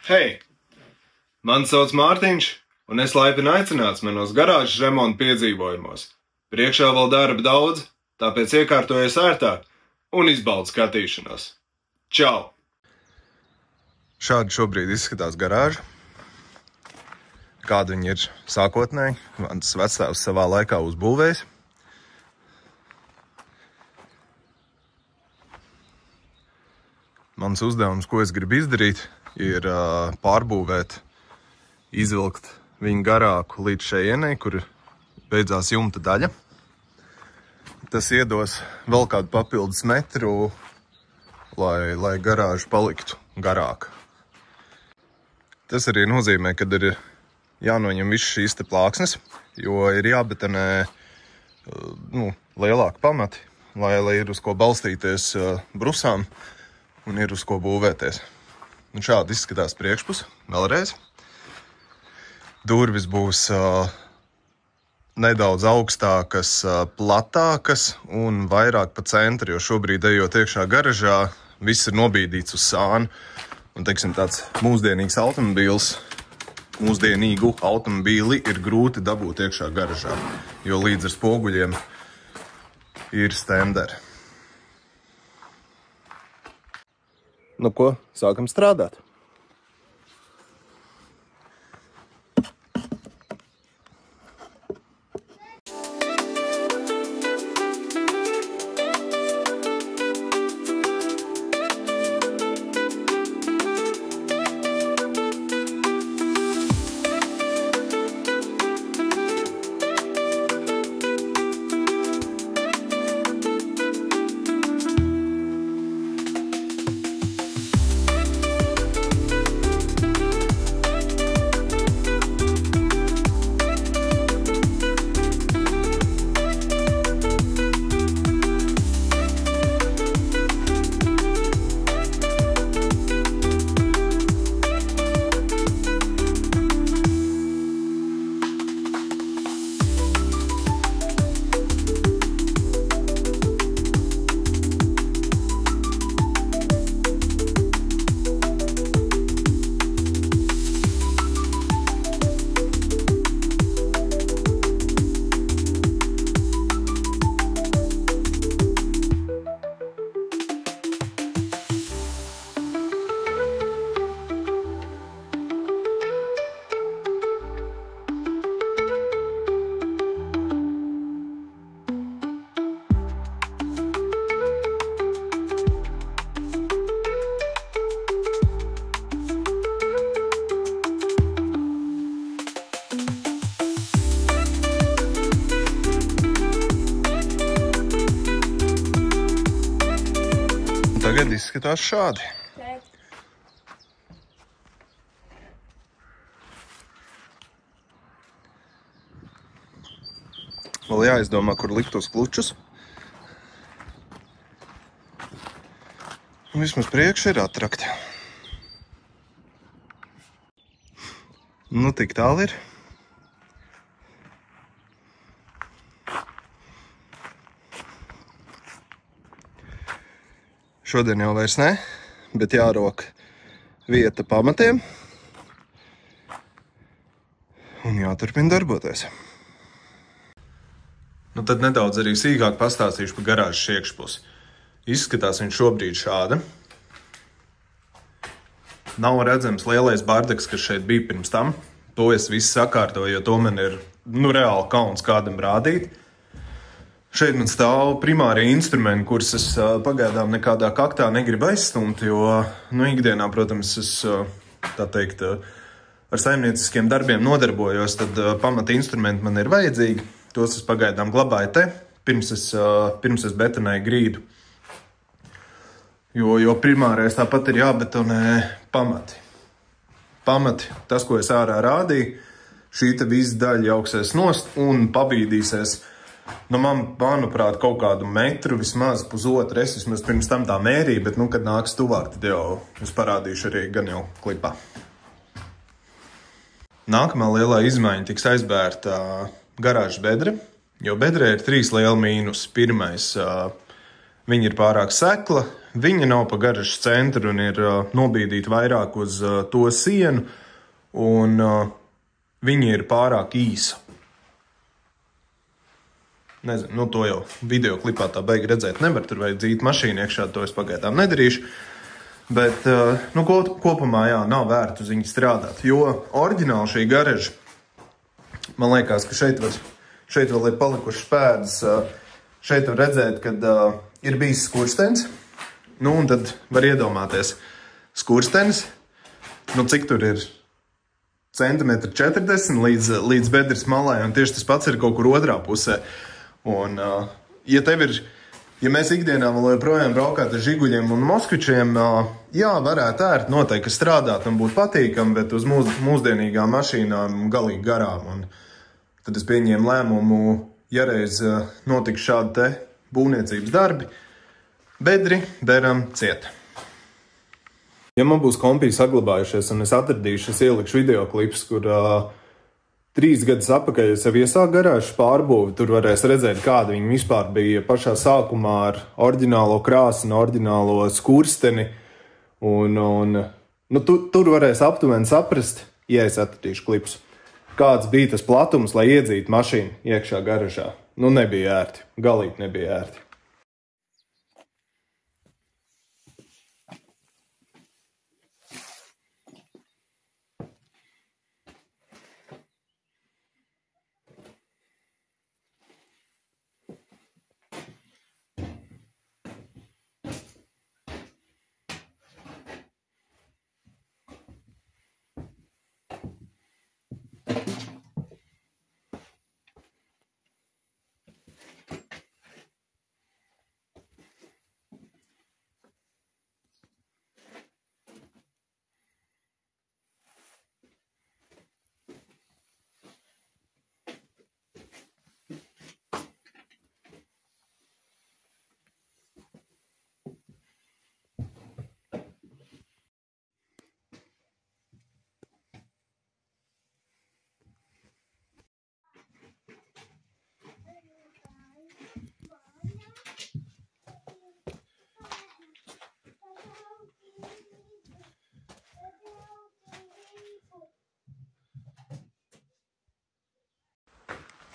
Hei! Mani sauc Mārtiņš, un es laipni aicināts manos garāžas remonta piedzīvojumos. Priekšā vēl darba daudz, tāpēc iekārtojies ērtāk un izbaudi skatīšanos. Čau! Šādi šobrīd izskatās garāža. Kāda viņa ir sākotnēji, mans vectēvs savā laikā uzbūvējis. Mans uzdevums, ko es gribu izdarīt, ir pārbūvēt, izvilkt viņu garāku līdz šejienei, kur beidzās jumta daļa. Tas iedos vēl kādu papildus metru, lai garāža paliktu garāka. Tas arī nozīmē, ka ir jānoņem viss šīs te plāksnes, jo ir jābetonē lielāki pamati, lai ir uz ko balstīties brusām un ir uz ko būvēties. Un šādi izskatās priekšpus vēlreiz. Durvis būs nedaudz augstākas, platākas un vairāk pa centru, jo šobrīd ejot iekšā garažā, viss ir nobīdīts uz sānu. Un, teiksim, tāds mūsdienīgu automobīli ir grūti dabūt iekšā garažā, jo līdz ar spoguļiem ir stenderi. Nu ko, sākam strādāt. Tagad izskatās šādi. Vēl jāizdomā, kur likt tos klučus. Un vismaz priekš ir atrakti. Nu, tik tālu ir. Šodien jau vairs ne, bet jārok vieta pamatiem un jāturpina darboties. Nu tad nedaudz arī sīkāk pastāstīšu par garāžas iekšpusi. Izskatās viņš šobrīd šāda. Nav redzams lielais bardaks, kas šeit bija pirms tam. To es visu sakārtoju, jo to man ir reāli kauns kādam rādīt. Šeit man stāv primārie instrumenti, kurus es pagaidām nekādā kaktā negribu aizstumt, jo ikdienā, protams, es ar saimnieciskiem darbiem nodarbojos, tad pamata instrumenti man ir vajadzīgi. Tos es pagaidām glabāju te, pirms es betonēju grīdu. Jo primārais tāpat ir jābetonē pamati. Pamati, tas, ko es ārā rādīju, šī te visa daļa jauksies nost un pabīdīsies. Manuprāt, kaut kādu metru, vismaz pusotru, es vismaz pirms tam tā mērīju, bet, kad nāks tuvāk, tad jau es parādīšu arī gan jau klipā. Nākamā lielā izmaiņa tiks aizbērta garāžas bedre, jo bedrē ir 3 lieli mīnus. Pirmais, viņa ir pārāk sekla, Viņa nav pa garažas centru un ir nobīdīta vairāk uz to sienu, un viņa ir pārāk īsa. Nezinu, to jau video klipā tā beigi redzēt nevar, tur vajag dzīt mašīnu iekšā, to es pagaidām nedarīšu. Bet, kopumā, jā, nav vērts uz viņu strādāt, jo oriģināli šī garaža, man liekas, ka šeit vēl ir palikušas pēdas, šeit var redzēt, kad ir bijis skurstenis, un tad var iedomāties skurstenis, cik tur ir centimetri 40 līdz bedres malai, un tieši tas pats ir kaut kur otrā pusē. Un, ja mēs ikdienā vēl joprojām braukāt ar žiguļiem un moskvičiem, jā, varētu ērti noteikti strādāt un būt patīkam, bet uz mūsdienīgām mašīnām galīgi garām. Un tad es pieņēmu lēmumu, ja reiz notiks šādi te būvniecības darbi, bedri deram ciet. Ja man būs kompī saglabājušies un es atradīšu, es ielikšu videoklips, kur 3 gadus atpakaļ es jau iesāku garāžu pārbūvi, tur varēs redzēt, kāda viņa vispār bija pašā sākumā ar oriģinālo krāsu un oriģinālo skursteni. Tur varēs aptuveni saprast, ja es atradīšu klipus, kāds bija tas platums, lai iedzītu mašīnu iekšā garažā. Nebija ērti, galīgi nebija ērti.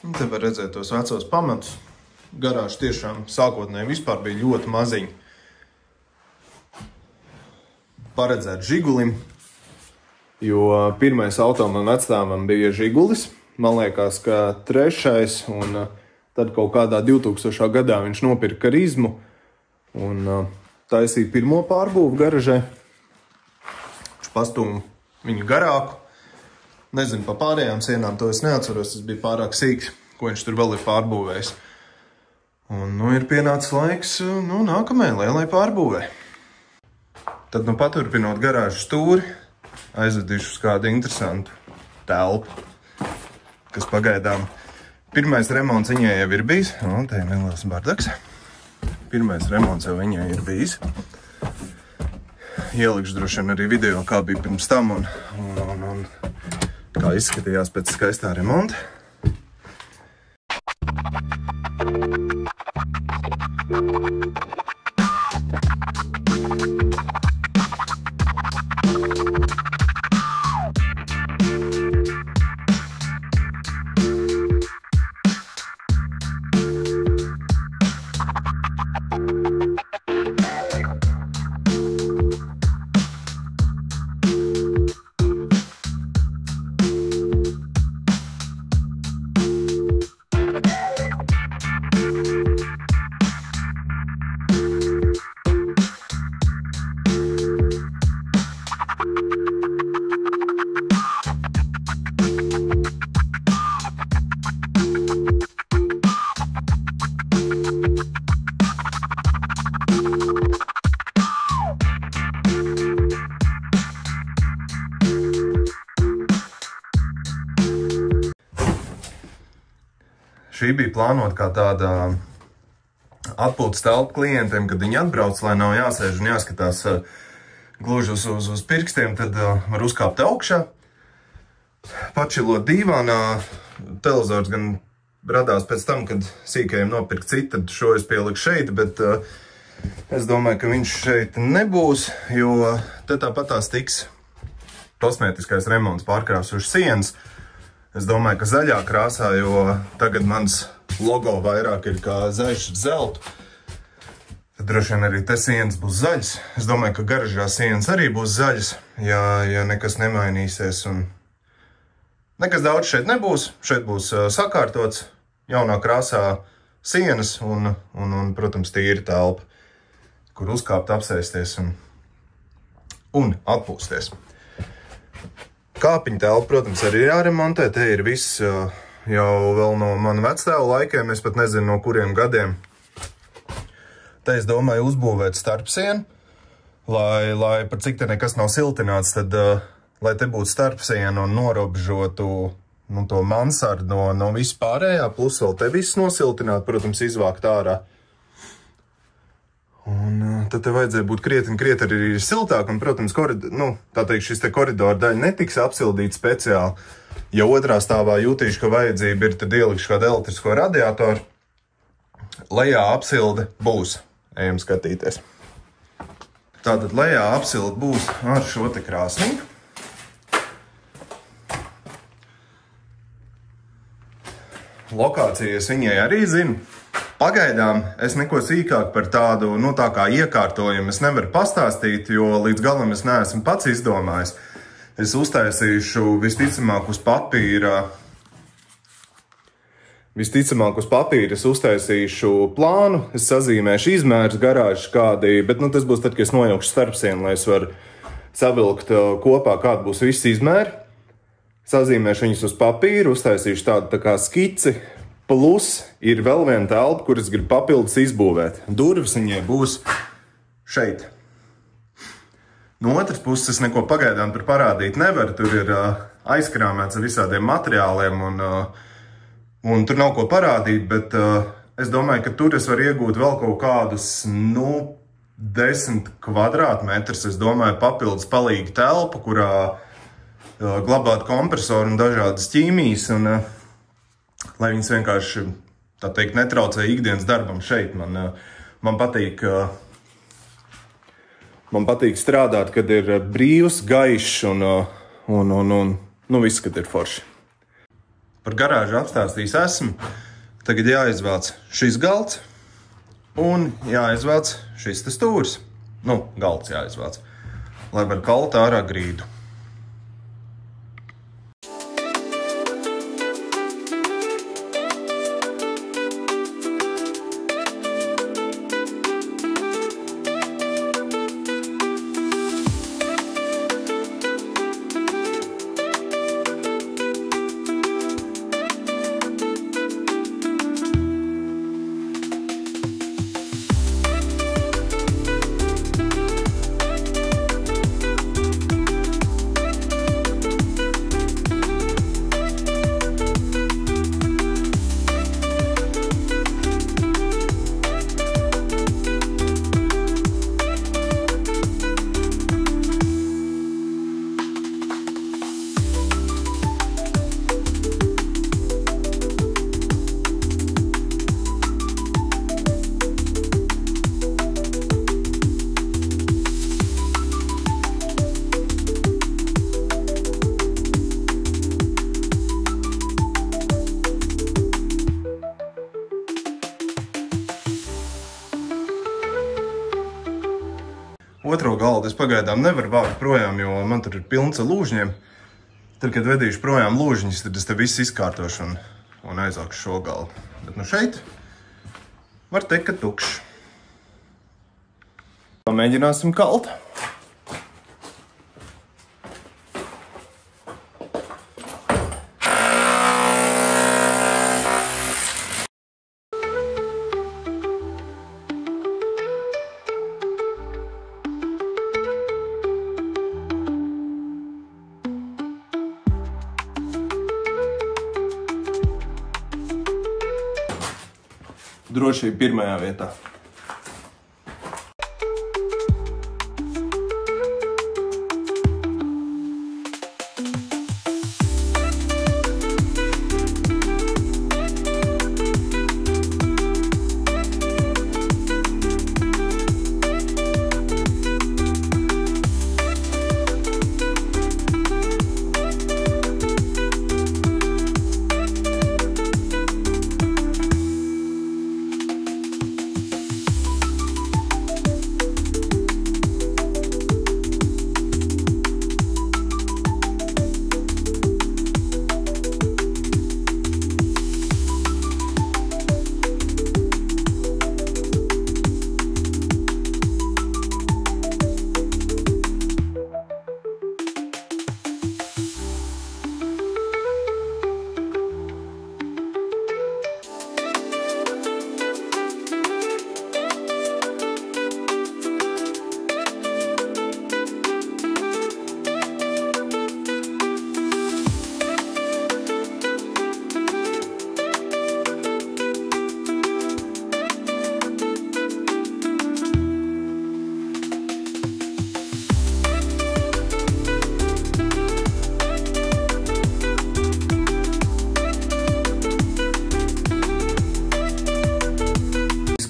Te var redzēt tos vecos pamatus. Garāža tiešām sākotnēji vispār bija ļoti maziņa. Paredzēt žigulim, jo pirmais auto man vectāvam bija žigulis. Man liekas, ka 3. un tad kaut kādā 2000. gadā viņš nopirka karizmu un taisīja pirmo pārbūvu garažai. Viņš pastūma viņu garāku. Nezinu, pa pārējām sienām to es neatceros, tas bija pārāk sīks, ko viņš tur vēl ir pārbūvējis. Un, ir pienācis laiks, nākamajai lielai pārbūvē. Tad, paturpinot garāžu stūri, aizvedīšu uz kādu interesantu telpu, kas pagaidām pirmais remonts viņai jau ir bijis. Te ir neliels bardaks. Pirmais remonts jau viņai ir bijis. Ielikšu droši vien arī video, kā bija pirms tam un kā izskatījās pēc skaistā remonta. Šī bija plānota kā tāda atpūtas telpa klientiem, kad viņi atbrauc, lai nav jāsēž un jāskatās gluži uz pirkstiem, tad var uzkāpt augšā, pačilot dīvānā. Televizors gan radās pēc tam, kad sīkajiem nopirkt citu, tad šo es pieliku šeit, bet Es domāju, ka viņš šeit nebūs, jo te tāpatās tiks kosmētiskais remonts pārkrāsuši sienas. Es domāju, ka zaļā krāsā, jo tagad mans logo vairāk ir kā zaļš ar zeltu. Tad droši vien arī te sienas būs zaļas. Es domāju, ka garažā sienas arī būs zaļas, ja nekas nemainīsies. Un nekas daudz šeit nebūs. Šeit būs sakārtots jaunā krāsā sienas un protams, tīra telpa, kur uzkāpt, apsēsties un atpūsties. Kāpiņu telpa, protams, arī jāremontē. Te ir viss jau vēl no manu vecstāvu laikiem, es pat nezinu no kuriem gadiem. Te es domāju uzbūvēt starpsienu, lai par cik te nekas nav siltināts, tad lai te būtu starpsiena un norobežotu to mansardu no vispārējā, plus vēl te viss nosiltināt, protams, izvākt ārā. Un tad te vajadzēja būt krietni arī siltāk, un, protams, tā teikt, šis te koridora daļa netiks apsildīta speciāli. Ja otrā stāvā jūtīšu, ka vajadzība ir, tad ielikšu kādu elektrisko radiatoru. Lejā apsilde būs. Ejam skatīties. Tātad lejā apsilde būs ar šo te krāsnību. Lokācijas viņai arī zinu. Pagaidām es neko sīkāk par tādu, tā kā iekārtojumu es nevaru pastāstīt, jo līdz galam es neesmu pats izdomājis. Es uztaisīšu visticamāk uz papīra es uztaisīšu plānu, es sazīmēšu izmērus garāžas kādi, bet tas būs tad, kad es nojaukšu starpsienu, lai es varu savilkt kopā, kāda būs visi izmēri. Sazīmēšu viņus uz papīra, uztaisīšu tādu tā kā skici. Plus ir vēl viena telpa, kuras grib papildus izbūvēt. Durvis viņai būs šeit. No otras puses es neko pagaidām tur parādīt nevaru. Tur ir aizkrāmēts ar visādiem materiāliem un tur nav ko parādīt, bet es domāju, ka tur es varu iegūt vēl kaut kādus, 10 kvadrātmetrus. Es domāju, papildus palīgi telpu, kurā glabāt kompresoru un dažādas ķīmijas un lai viņas vienkārši, tā teikt, netraucē ikdienas darbam šeit. Man patīk strādāt, kad ir brīvs, gaišs un viss, kad ir forši. Par garāžu apstāstījis esmu. Tagad jāizvāc šis galds un jāizvāc šis te stūris. Galds jāizvāc, lai var kalt ārā grīdu. Otro galdu es pagaidām nevaru vākt projām, jo man tur ir pilns ar lūžņiem. Tad, kad vedīšu projām lūžņus, tad es te visu izkārtošu un aizākšu šo galdu. Bet šeit var teikt, ka tukšs. Mēģināsim kalt. Drošība pirmajā vietā.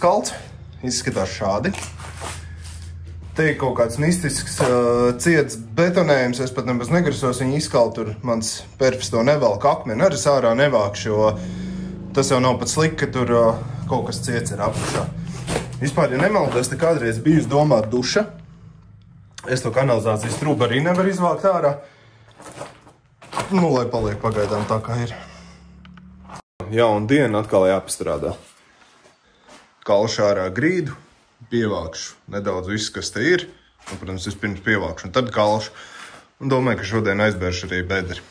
izkalts. Izskatās šādi. Te ir kaut kāds mistisks ciets betonējums. Es pat nemaz negrasos viņu izkalt. Tur mans perfs to nevelk akmeni. Arī sārā nevākšu, jo tas jau nav pat slikti, ka tur kaut kas ciets ir apakšā. Vispār, ja nemaldos, te kādreiz bijusi domāta duša. Es to kanalizācijas trūbu arī nevaru izvākt ārā. Nu, lai paliek pagaidām tā, kā ir. Jauna diena atkal jāpastrādā. Kalšu ārā grīdu, pievākšu nedaudz visu, kas te ir. Un, protams, vispirms pievākšu un tad kalšu. Un domāju, ka šodien aizbēršu arī bedri.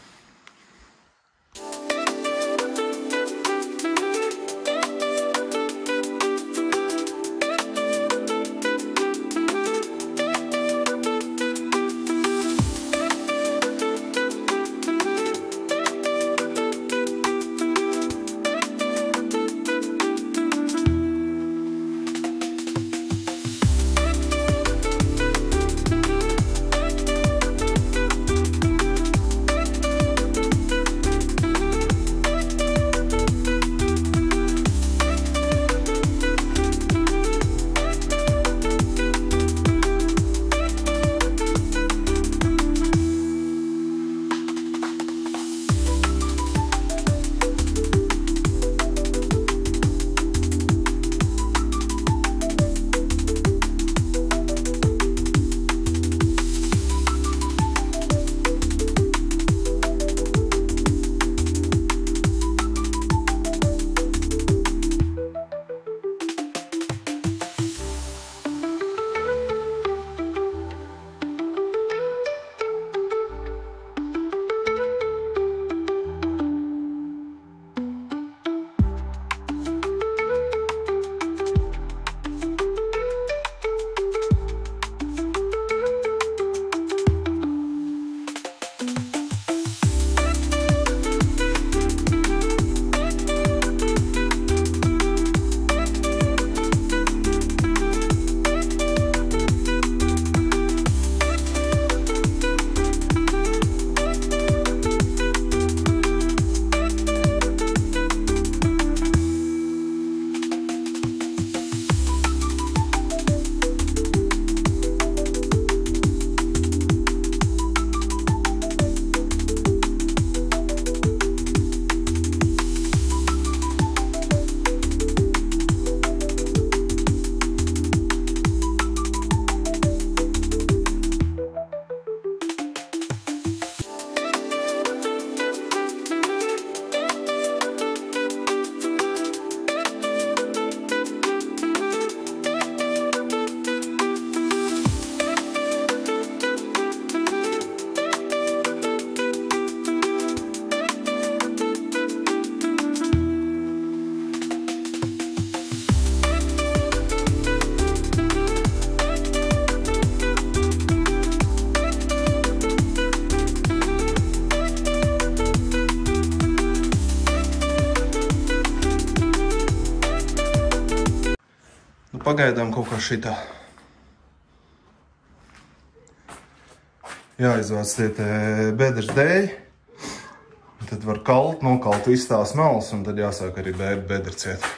Pagaidām kaut kā šitā. Jāizvāc tie bedres dēļ. Tad var kalt, nokalt visu tās malas un tad jāsāk arī bedri ciet.